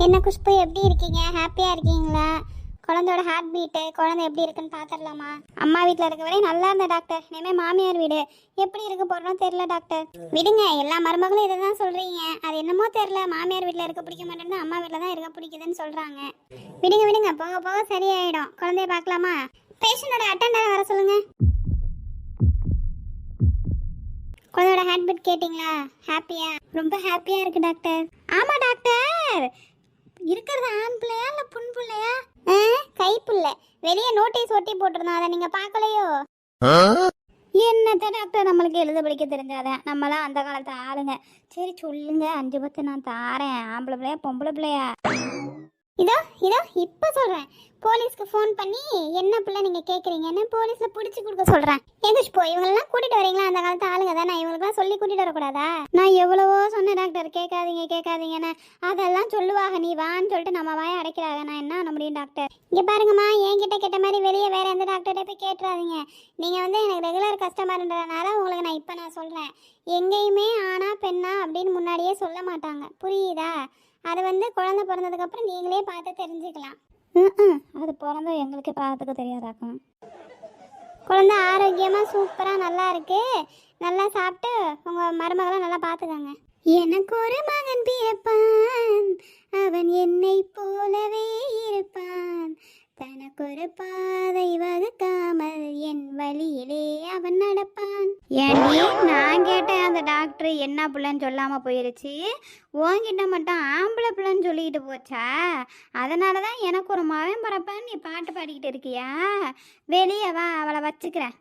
என்ன குஷ்பு, எப்படி இருக்கீங்க? ஹாப்பியா இருக்கீங்களா? குழந்தையோட ஹார்ட் பீட்டு, குழந்தை எப்படி இருக்குன்னு பார்த்துடலாமா? அம்மா வீட்டில் இருக்க வரை நல்லா இருந்த டாக்டர். இனிமேல் மாமியார் வீடு எப்படி இருக்க போறோம் தெரியல டாக்டர். விடுங்க, எல்லா மருமகளும் இதை தான் சொல்றீங்க. அது என்னமோ தெரியல, மாமியார் வீட்டில் இருக்க பிடிக்க மாட்டேன்னு அம்மா வீட்டில் தான் இருக்க பிடிக்குதுன்னு சொல்றாங்க. விடுங்க விடுங்க, போக போக சரியாயிடும். குழந்தைய பார்க்கலாமா? பேஷண்டோட அட்டெண்டரை வர சொல்லுங்க. குழந்தையோட ஹார்ட் பீட் கேட்டிங்களா? ஹாப்பியா? ரொம்ப ஹாப்பியா இருக்கு டாக்டர். ஆமா டாக்டர், இருக்கிறது ஆண் பிள்ளையா இல்ல புண் பிள்ளையா? கைப்புள்ள. வெளியே நோட்டீஸ் ஒட்டி போட்டிருந்தோம், அதை நீங்க பார்க்கலையோ? என்னத்த டாக்டர், நம்மளுக்கு எழுத படிக்க தெரிஞ்சாதான். நம்மளாம் அந்த காலத்து ஆளுங்க. சரி சொல்லுங்க, 5 10 நான் தாரேன். ஆம்பளை பிள்ளையா பொம்பளை பிள்ளையா? இதோ இதோ இப்போ சொல்கிறேன். போலீஸ்க்கு ஃபோன் பண்ணி என்ன பிள்ளை நீங்கள் கேட்குறீங்கன்னு போலீஸில் பிடிச்சி கொடுக்க சொல்கிறேன். எந்திரிச்சு போய் இவங்களெல்லாம் கூட்டிகிட்டு வரீங்களா? அந்த காலத்து ஆளுங்க தானே, இவங்களுக்குலாம் சொல்லி கூட்டிகிட்டு வரக்கூடாதா? நான் எவ்வளவோ சொன்னேன் டாக்டர், கேட்காதீங்க கேட்காதீங்கன்னு. அதெல்லாம் சொல்லுவாங்க, நீ வான்னு சொல்லிட்டு நம்ம வாயை அடைக்கிறாங்க. நான் என்ன பண்ண முடியும் டாக்டர்? இங்கே பாருங்கம்மா, என்கிட்ட கேட்ட மாதிரி வெளியே வேறு எந்த டாக்டர்கிட்ட போய் கேட்டுறாதீங்க. நீங்கள் வந்து எனக்கு ரெகுலர் கஸ்டமர்ன்றதுனால உங்களுக்கு நான் சொல்கிறேன். எங்கேயுமே ஆனா பெண்ணா அப்படின்னு முன்னாடியே சொல்ல மாட்டாங்க, புரியுதா? அது வந்து குழந்தை பிறந்ததுக்கப்புறம் நீங்களே பார்த்து தெரிஞ்சுக்கலாம். அது பிறந்த எங்களுக்கு பார்த்துக்க தெரியாதாக்கும். குழந்தை ஆரோக்கியமாக சூப்பராக நல்லா இருக்கு. நல்லா சாப்பிட்டு உங்கள் மருமகளை நல்லா பார்த்துக்கோங்க. எனக்கு ஒரு மகன் பிறப்பான், அவன் என்னை போலவே இருப்பான். தனக்கொரு பாதை வகுக்காமல் என் வழியிலே அவன் நடப்பான். ஏண்டி, நான் கேட்டேன் அந்த டாக்டர் என்ன பிள்ளைன்னு சொல்லாம போயிருச்சு, உன்கிட்ட மட்டும் ஆம்பளை பிள்ளைன்னு சொல்லிக்கிட்டு போச்சா? அதனால தான் எனக்கு ஒரு மகன் பிறப்பான்னு நீ பாட்டு பாடிக்கிட்டு இருக்கியா? வெளியே வா, அவளை வச்சுக்கிறேன்.